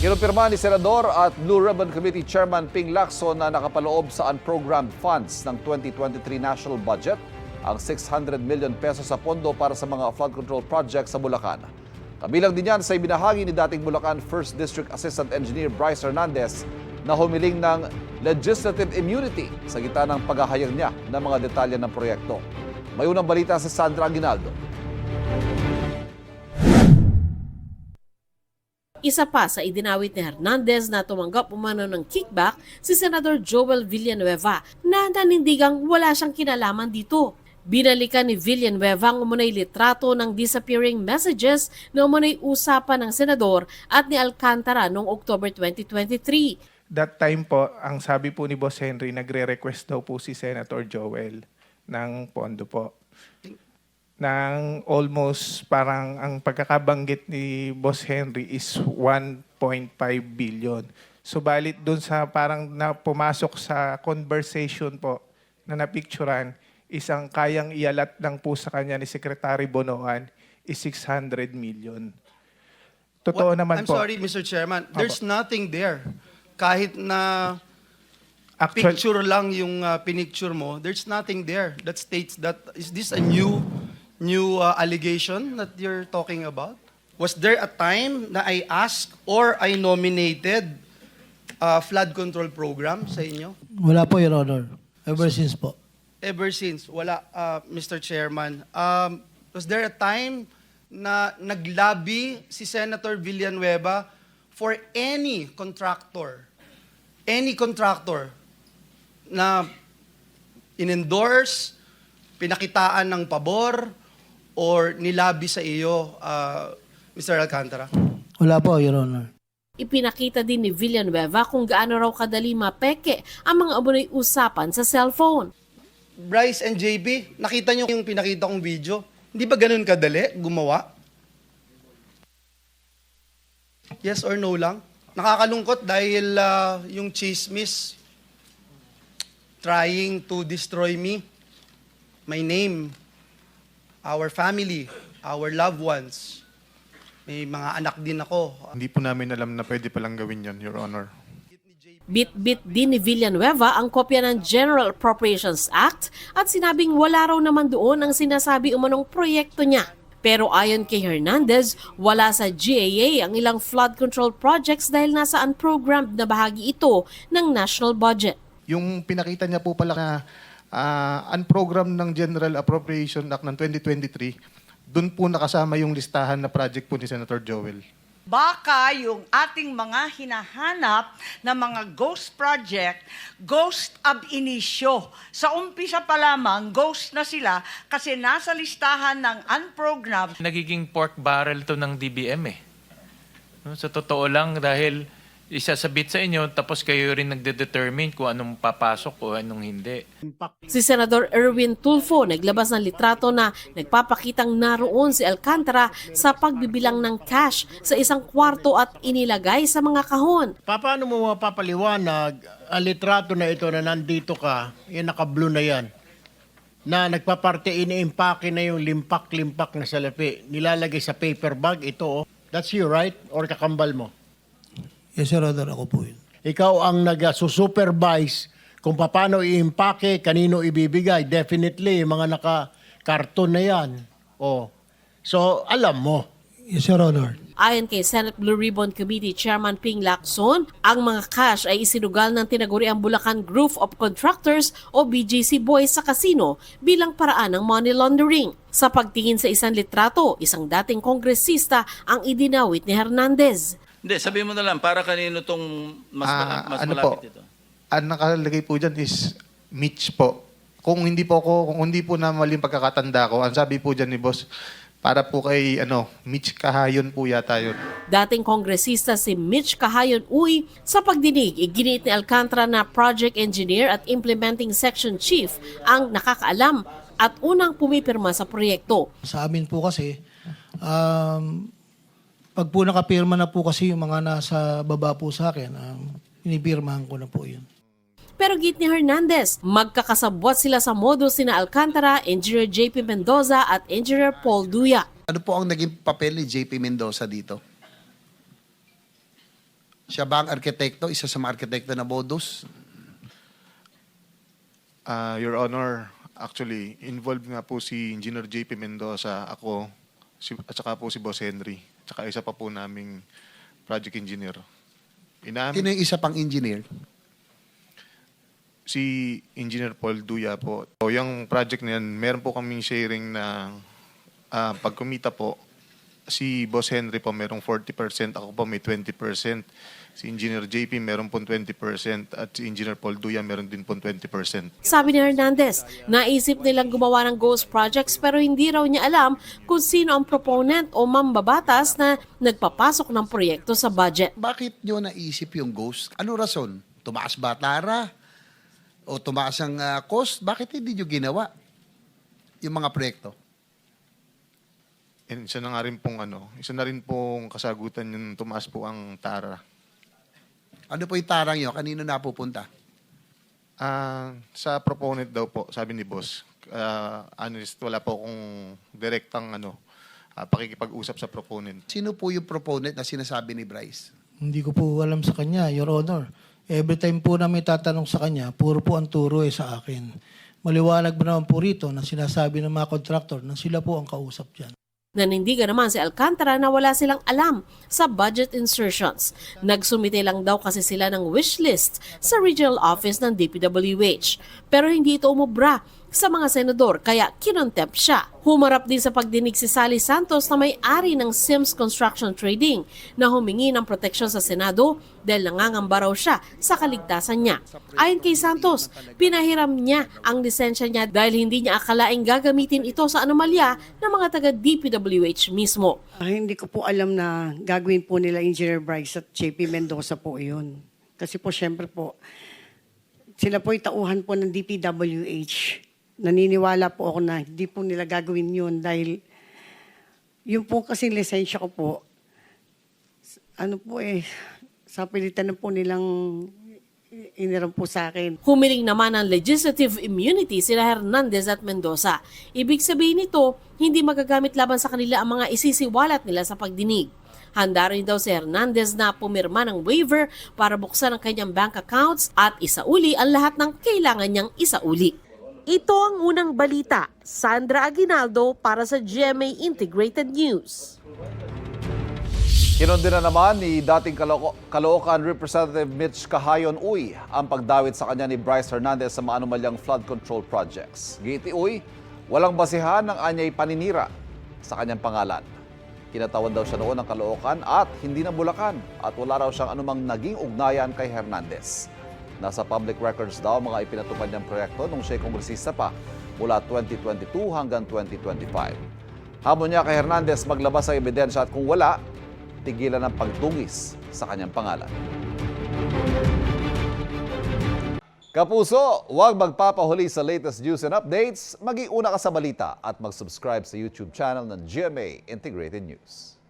Kinumpirma ni Senador at Blue Ribbon Committee Chairman Ping Lacson na nakapaloob sa unprogrammed funds ng 2023 national budget ang 600 million pesos sa pondo para sa mga flood control projects sa Bulacan. Kabilang din yan sa ibinahagi ni dating Bulacan 1st District Assistant Engineer Bryce Hernandez na humiling ng legislative immunity sa gitna ng paghahayag niya ng mga detalye ng proyekto. May unang balita si Sandra Aguinaldo. Isa pa sa idinawit ni Hernandez na tumanggap umano ng kickback si Senador Joel Villanueva na nanindigang wala siyang kinalaman dito. Binalikan ni Villanueva ang umunay litrato ng disappearing messages na umunay usapan ng senador at ni Alcantara noong October 2023. That time po, ang sabi po ni Boss Henry, nagre-request daw po si Senator Joel ng pondo po. Nang almost parang ang pagkakabanggit ni Boss Henry is 1.5 billion. Subalit doon sa parang pumasok sa conversation po na napicturan, isang kayang ialat lang po sa kanya ni Secretary Bonoan is 600 million. Totoo naman I'm po. sorry, Mr. Chairman. There's nothing there. Kahit na Actual- picture lang yung pinicture mo, there's nothing there that states that, is this a new allegation that you're talking about? Was there a time na I asked or I nominated a flood control program sa inyo? Wala po, Your Honor. Ever since po. Ever since, wala, Mr. Chairman. Was there a time na naglabi si Senator Villanueva for any contractor na in-endorse, pinakitaan ng pabor, or nilabi sa iyo, Mr. Alcantara? Wala po, Your Honor. Ipinakita din ni Villanueva kung gaano raw kadali mapeke ang mga umunay usapan sa cellphone. Bryce and JB, nakita niyo yung pinakita kong video? Hindi ba ganun kadali gumawa? Yes or no lang? Nakakalungkot dahil yung chismis trying to destroy me, my name, our family, our loved ones. May mga anak din ako. Hindi po namin alam na pwede palang gawin yon, Your Honor. Bit-bit din ni Villanueva ang kopya ng General Appropriations Act at sinabing wala raw naman doon ang sinasabi umanong proyekto niya. Pero ayon kay Hernandez, wala sa GAA ang ilang flood control projects dahil nasa unprogrammed na bahagi ito ng national budget. Yung pinakita niya po pala na unprogrammed ng General Appropriation Act ng 2023, doon po nakasama yung listahan na project po ni Senator Joel. Baka yung ating mga hinahanap na mga ghost project, ghost ab initio. Sa umpisa pa lamang, ghost na sila kasi nasa listahan ng unprogrammed. Nagiging pork barrel to ng DBM eh. No, sa totoo lang dahil isasabit sa inyo tapos kayo rin nagde-determine kung anong papasok o anong hindi. Si Senador Erwin Tulfo naglabas ng litrato na nagpapakitang naroon si Alcantara sa pagbibilang ng cash sa isang kwarto at inilagay sa mga kahon. Paano mo mapapaliwanag ang litrato na ito na nandito ka, yung naka-blue na yan, na nagpaparte, ini-impake na yung limpak-limpak na salapi, nilalagay sa paper bag, ito oh. That's you, right? Or kakambal mo? Yes, Your Honor, ako po yun. Ikaw ang nag-supervise kung paano i-impake, kanino ibibigay. Definitely, mga naka-karton na yan. Oh. So, alam mo. Yes, Your Honor. Ayon kay Senate Blue Ribbon Committee Chairman Ping Lacson, ang mga cash ay isinugal ng tinaguriang Bulacan Group of Contractors o BGC Boys sa casino bilang paraan ng money laundering. Sa pagtingin sa isang litrato, isang dating kongresista ang idinawit ni Hernandez. Hindi, sabihin mo na lang, para kanino itong mas Ano malapit po, ito? ang nakalagay po dyan is Mitch po. Kung hindi po na maling pagkakatanda ko, ang sabi po dyan ni Boss, para po kay Mitch Kahayon po yata yun. Dating kongresista si Mitch Kahayon Uy, sa pagdinig, iginiit ni Alcantara na project engineer at implementing section chief ang nakakaalam at unang pumipirma sa proyekto. Sa amin po kasi, pag po nakapirma na po kasi yung mga nasa baba po sa akin, pinipirmahan ko na po yun. Pero git ni Hernandez, magkakasabwat sila sa modo sina Alcantara, Engineer JP Mendoza at Engineer Paul Duya. Ano po ang naging papel ni JP Mendoza dito? Siya ba ang arkitekto? Isa sa mga arkitekto na bodos? Your Honor, actually, involved nga po si Engineer JP Mendoza, ako, at saka po si Boss Henry, at saka isa pa po naming project engineer. Sino yung isa pang engineer? Si Engineer Paul Duya po. So, yung project na yan, meron po kaming sharing na pag kumita po, si Boss Henry po merong 40%, ako po may 20%. Si Engineer JP meron po 20% at si Engineer Paul Duya meron din po 20%. Sabi ni Hernandez, naisip nilang gumawa ng ghost projects pero hindi raw niya alam kung sino ang proponent o mambabatas na nagpapasok ng proyekto sa budget. Bakit nyo naisip yung ghost? Ano rason? Tumaas ba tara? O tumaas ang cost? Bakit hindi nyo ginawa yung mga proyekto? And isa na nga rin pong isa na rin pong kasagutan yung tumaas po ang tara. Ano po yung tarang nyo? Kanino napupunta? Sa proponent daw po, sabi ni Boss. Honest, wala po akong direktang pakikipag-usap sa proponent. Sino po yung proponent na sinasabi ni Bryce? Hindi ko po alam sa kanya, Your Honor. Every time po na may tatanong sa kanya, puro po ang turo sa akin. Maliwanag ba naman po rito na sinasabi ng mga contractor na sila po ang kausap dyan. Nanindigan naman si Alcantara na wala silang alam sa budget insertions. Nagsumite lang daw kasi sila ng wish list sa regional office ng DPWH. Pero hindi ito umubra sa mga senador kaya kinontempt siya. Humarap din sa pagdinig si Sally Santos na may-ari ng Sims Construction Trading na humingi ng proteksyon sa Senado dahil nangangamba raw siya sa kaligtasan niya. Ayon kay Santos, pinahiram niya ang lisensya niya dahil hindi niya akalaing gagamitin ito sa anomalya ng mga taga-DPWH mismo. Hindi ko po alam na gagawin po nila Engineer Bryce at JP Mendoza po yun. Kasi po syempre po, sila po tauhan po ng DPWH. Naniniwala po ako na hindi po nila gagawin yun dahil yung po kasi lisensya ko po, sa pilitan na po nilang iniram po sa akin. Humiling naman ng legislative immunity sila Hernandez at Mendoza. Ibig sabihin nito, hindi magagamit laban sa kanila ang mga isisiwalat nila sa pagdinig. Handa rin daw si Hernandez na pumirma ng waiver para buksan ang kanyang bank accounts at isauli ang lahat ng kailangan niyang isauli. Ito ang unang balita. Sandra Aguinaldo para sa GMA Integrated News. Kinundina naman ni dating Caloocan Representative Mitch Cahayon Uy ang pagdawit sa kanya ni Bryce Hernandez sa maanumalyang flood control projects. Giiti Uy, walang basihan ng anyay paninira sa kanyang pangalan. Kinatawan daw siya noon ng Caloocan at hindi ng Bulacan at wala raw siyang anumang naging ugnayan kay Hernandez. Nasa public records daw mga ipinatupad niyang proyekto nung siya'y kongresista pa mula 2022 hanggang 2025. Hamon niya kay Hernandez maglabas ng ebidensya at kung wala, tigilan ng pagtungis sa kanyang pangalan. Kapuso, huwag magpapahuli sa latest news and updates. Mag-iuna ka sa balita at mag-subscribe sa YouTube channel ng GMA Integrated News.